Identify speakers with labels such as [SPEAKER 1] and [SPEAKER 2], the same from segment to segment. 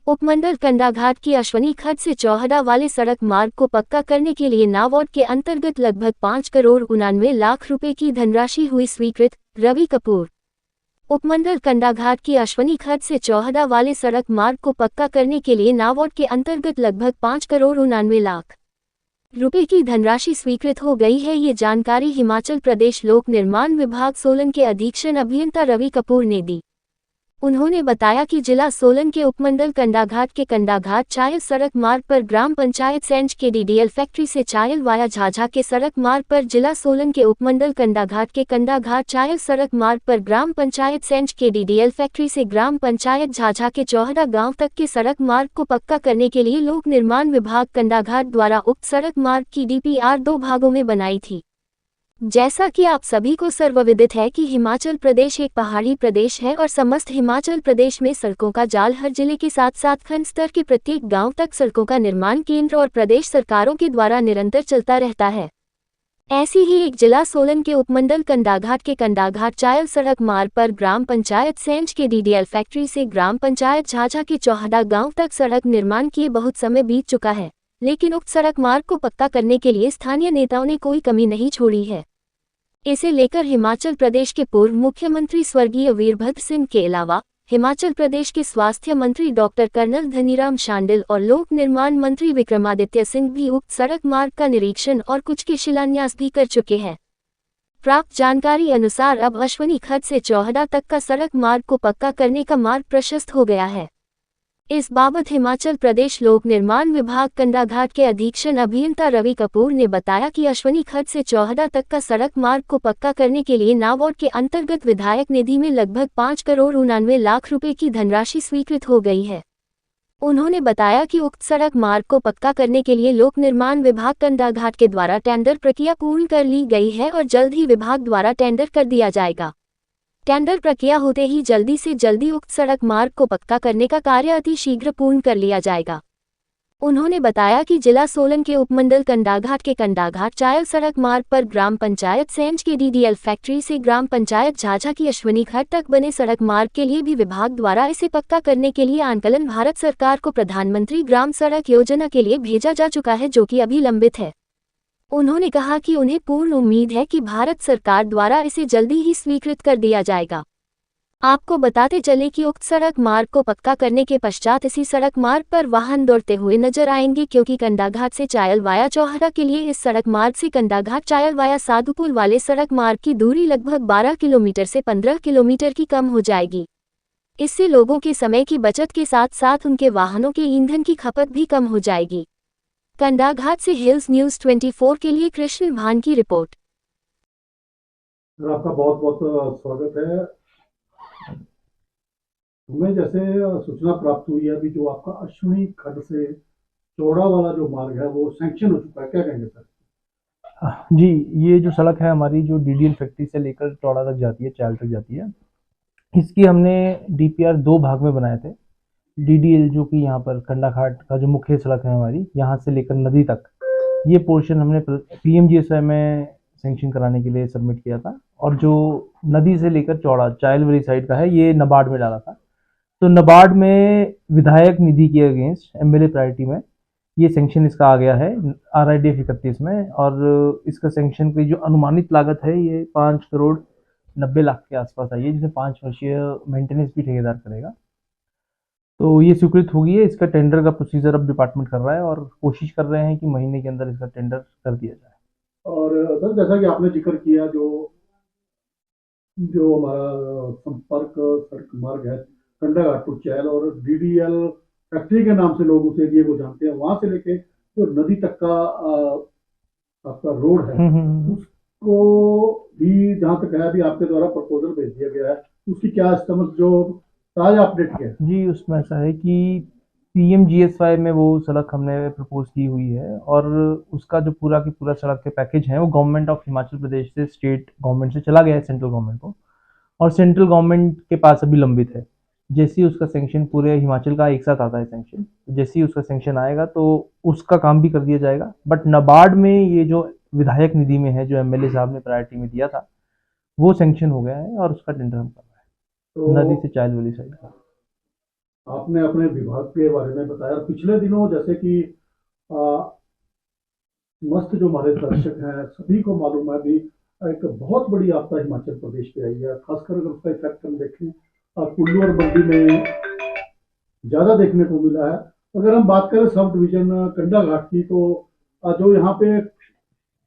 [SPEAKER 1] उपमंडल कंडाघाट की अश्वनी खड्ड से चौहदा वाले सड़क मार्ग को पक्का करने के लिए नाबार्ड के अंतर्गत लगभग 5,99,00,000 रुपए की धनराशि हुई स्वीकृत। रवि कपूर। उपमंडल कंडाघाट की अश्वनी खड्ड से चौहदा वाले सड़क मार्ग को पक्का करने के लिए नाबार्ड के अंतर्गत लगभग 5,99,00,000 रुपए की धनराशि स्वीकृत हो गई है। ये जानकारी हिमाचल प्रदेश लोक निर्माण विभाग सोलन के अधीक्षण अभियंता रवि कपूर ने दी। उन्होंने बताया कि जिला सोलन के उपमंडल कंडाघाट के कंडाघाट चायल सड़क मार्ग पर ग्राम पंचायत सेंज के डीडीएल फैक्ट्री से चायल वाया झाझा के सड़क मार्ग पर जिला सोलन के उपमंडल कंडाघाट के कंडाघाट चायल सड़क मार्ग पर ग्राम पंचायत सेंज के डीडीएल फैक्ट्री से ग्राम पंचायत झाझा के चौहदा गांव तक के सड़क मार्ग को पक्का करने के लिए लोक निर्माण विभाग कंडाघाट द्वारा उक्त सड़क मार्ग की डीपीआर 2 भागों में बनाई थी। जैसा कि आप सभी को सर्वविदित है कि हिमाचल प्रदेश एक पहाड़ी प्रदेश है और समस्त हिमाचल प्रदेश में सड़कों का जाल हर जिले के साथ साथ खंड स्तर के प्रत्येक गांव तक सड़कों का निर्माण केंद्र और प्रदेश सरकारों के द्वारा निरंतर चलता रहता है। ऐसी ही एक जिला सोलन के उपमंडल कंडाघाट के कंडाघाट चायल सड़क मार्ग पर ग्राम पंचायत सेंज के डीडीएल फैक्ट्री से ग्राम पंचायत झाझा के चौहदा गाँव तक सड़क निर्माण किए बहुत समय बीत चुका है, लेकिन उक्त सड़क मार्ग को पक्का करने के लिए स्थानीय नेताओं ने कोई कमी नहीं छोड़ी है। इसे लेकर हिमाचल प्रदेश के पूर्व मुख्यमंत्री स्वर्गीय वीरभद्र सिंह के अलावा हिमाचल प्रदेश के स्वास्थ्य मंत्री डॉक्टर कर्नल धनीराम शांडिल और लोक निर्माण मंत्री विक्रमादित्य सिंह भी उक्त सड़क मार्ग का निरीक्षण और कुछ के शिलान्यास भी कर चुके हैं। प्राप्त जानकारी अनुसार अब अश्वनी खड्ड से चौहदा तक का सड़क मार्ग को पक्का करने का मार्ग प्रशस्त हो गया है। इस बाबत हिमाचल प्रदेश लोक निर्माण विभाग कंडाघाट के अधीक्षण अभियंता रवि कपूर ने बताया कि अश्वनी खड्ड से चौहदा तक का सड़क मार्ग को पक्का करने के लिए नाबार्ड के अंतर्गत विधायक निधि में लगभग 5,99,00,000 रुपए की धनराशि स्वीकृत हो गई है। उन्होंने बताया कि उक्त सड़क मार्ग को पक्का करने के लिए लोक निर्माण विभाग कंडाघाट के द्वारा टेंडर प्रक्रिया पूर्ण कर ली गई है और जल्द ही विभाग द्वारा टेंडर कर दिया जाएगा। टेंडर प्रक्रिया होते ही जल्दी से जल्दी उक्त सड़क मार्ग को पक्का करने का कार्य अति शीघ्र पूर्ण कर लिया जाएगा। उन्होंने बताया कि जिला सोलन के उपमंडल कंडाघाट के कंडाघाट चायल सड़क मार्ग पर ग्राम पंचायत सेंज के डीडीएल फैक्ट्री से ग्राम पंचायत झाझा की अश्वनी खड्ड तक बने सड़क मार्ग के लिए भी विभाग द्वारा इसे पक्का करने के लिए आंकलन भारत सरकार को प्रधानमंत्री ग्राम सड़क योजना के लिए भेजा जा चुका है, जो कि अभी लंबित है। उन्होंने कहा कि उन्हें पूर्ण उम्मीद है कि भारत सरकार द्वारा इसे जल्दी ही स्वीकृत कर दिया जाएगा। आपको बताते चले कि उक्त सड़क मार्ग को पक्का करने के पश्चात इसी सड़क मार्ग पर वाहन दौड़ते हुए नजर आएंगे, क्योंकि कंडाघाट से चायल वाया चौहदा के लिए इस सड़क मार्ग से कंडाघाट चायल वाया साधुपुल वाले सड़क मार्ग की दूरी लगभग 12 किलोमीटर से 15 किलोमीटर की कम हो जाएगी। इससे लोगों के समय की बचत के साथ साथ उनके वाहनों के ईंधन की खपत भी कम हो जाएगी। कंडाघाट से हिल्स न्यूज 24 के लिए कृष्ण भान की रिपोर्ट।
[SPEAKER 2] आपका बहुत बहुत स्वागत है। हमें जैसे सूचना प्राप्त हुई है अभी जो आपका अश्वनी खड्ड से चौड़ा वाला जो मार्ग है वो सैंक्शन हो चुका है, क्या कहेंगे सर?
[SPEAKER 3] जी, ये जो सड़क है हमारी जो डीडीएल फैक्ट्री से लेकर चौड़ा तक जाती है, चायल तक जाती है, इसकी हमने डीपीआर 2 भाग में बनाए थे। डीडीएल जो कि यहाँ पर कंडाघाट का जो मुख्य सड़क है हमारी, यहाँ से लेकर नदी तक, ये पोर्शन हमने पीएमजीएसवाई में सेंक्शन कराने के लिए सबमिट किया था। और जो नदी से लेकर चौड़ा चायल वाली साइड का है, ये नाबार्ड में डाला था। तो नाबार्ड में विधायक निधि के अगेंस्ट एमएलए प्रायोरिटी में ये सेंक्शन इसका आ गया है RIDF 31 में। और इसका सेंक्शन की जो अनुमानित लागत है ये 5,90,00,000 के आसपास आई है, जिसे 5 वर्षीय मेंटेनेंस भी ठेकेदार करेगा। तो ये स्वीकृत हो गई है। इसका टेंडर का प्रोसीजर अब डिपार्टमेंट कर रहा है और कोशिश कर रहे हैं कि महीने के अंदर इसका टेंडर कर दिया जाए।
[SPEAKER 2] और सर जैसा कि आपने जिक्र किया जो जो हमारा संपर्क सड़क मार्ग है कंडाघाट टू चायल और डीडीएल फैक्ट्री के नाम से लोग उस एरिया को जानते हैं, वहां से लेके जो नदी तक का आपका रोड है उसको भी जहां तक है अभी आपके द्वारा प्रपोजल भेज दिया गया है, उसकी क्या समझ जो ताजा अपडेट किया
[SPEAKER 3] जी, उसमें ऐसा है कि पीएमजीएसवाई में वो सड़क हमने प्रपोज की हुई है और उसका जो पूरा की पूरा सड़क के पैकेज है वो गवर्नमेंट ऑफ हिमाचल प्रदेश से स्टेट गवर्नमेंट से चला गया है सेंट्रल गवर्नमेंट को, और सेंट्रल गवर्नमेंट के पास अभी लंबित है। जैसे ही उसका सेंक्शन पूरे हिमाचल का एक साथ आता है सेंक्शन, जैसे ही उसका सेंक्शन आएगा तो उसका काम भी कर दिया जाएगा। बट नाबार्ड में ये जो विधायक निधि में है, जो एमएलए साहब ने प्रायोरिटी में दिया था, वो सेंक्शन हो गया है और उसका टेंडर हम कर रहे हैं नदी से चायल वाली साइड का।
[SPEAKER 2] आपने अपने विभाग के बारे में बताया। पिछले दिनों जैसे कि आ, मस्त जो हमारे दर्शक हैं सभी को मालूम है भी, एक बहुत बड़ी आपदा हिमाचल प्रदेश पे आई है। खासकर अगर उसका इफेक्ट हम देखें कुल्लू और मंडी में ज्यादा देखने को मिला है। अगर हम बात करें सब डिवीजन कंडा घाट की, तो जो यहाँ पे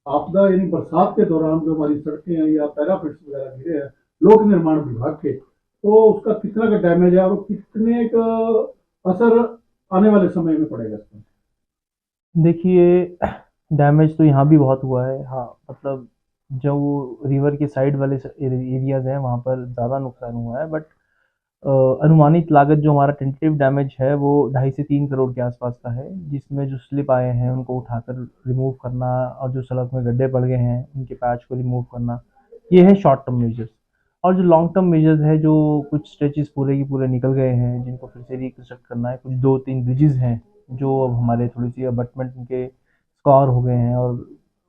[SPEAKER 2] आपदा यानी बरसात के दौरान जो हमारी सड़कें हैं या पैराफिट्स वगैरह गिरे हैं लोक निर्माण विभाग के, तो उसका कितना का डैमेज है और कितने का असर आने वाले समय में पड़ेगा इसका?
[SPEAKER 3] देखिए, डैमेज तो यहाँ भी बहुत हुआ है। हाँ, मतलब जो रिवर के साइड वाले एरियाज हैं वहाँ पर ज़्यादा नुकसान हुआ है, बट अनुमानित लागत जो हमारा टेंटेटिव डैमेज है वो 2.5 से 3 करोड़ के आसपास का है, जिसमें जो स्लिप आए हैं उनको उठाकर रिमूव करना और जो सड़क में गड्ढे पड़ गए हैं उनके पैच को रिमूव करना, ये है शॉर्ट टर्म मेजर्स। और जो लॉन्ग टर्म मेजर्स है, जो कुछ स्ट्रेचेस पूरे की पूरे निकल गए हैं जिनको फिर से रिकंस्ट्रक्ट करना है, कुछ 2-3 ब्रिजेस हैं जो अब हमारे थोड़ी सी अबटमेंट उनके स्कॉर हो गए हैं और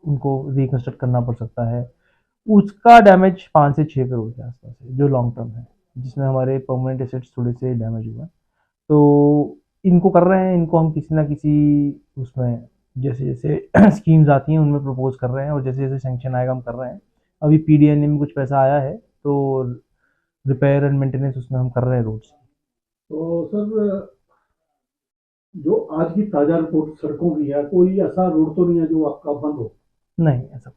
[SPEAKER 3] उनको रिकंस्ट्रक्ट करना पड़ सकता है। उसका डैमेज 5 से 6 करोड़ के आसपास है जो लॉन्ग टर्म है, जिसमें हमारे परमानेंट एसेट्स थोड़े से डैमेज हुए हैं। तो इनको कर रहे हैं, इनको हम किसी ना किसी उसमें जैसे जैसे स्कीम्स आती हैं उनमें प्रपोज कर रहे हैं, और जैसे जैसे सेंक्शन आएगा हम कर रहे हैं। अभी पीडीएनए में कुछ पैसा आया है, तो रिपेयर एंड मेंटेनेंस उसमें हम कर रहे हैं रोड्स।
[SPEAKER 2] तो सर, जो आज की ताजा रिपोर्ट सड़कों की है, कोई ऐसा रोड तो नहीं है जो आपका बंद हो?
[SPEAKER 3] नहीं, ऐसा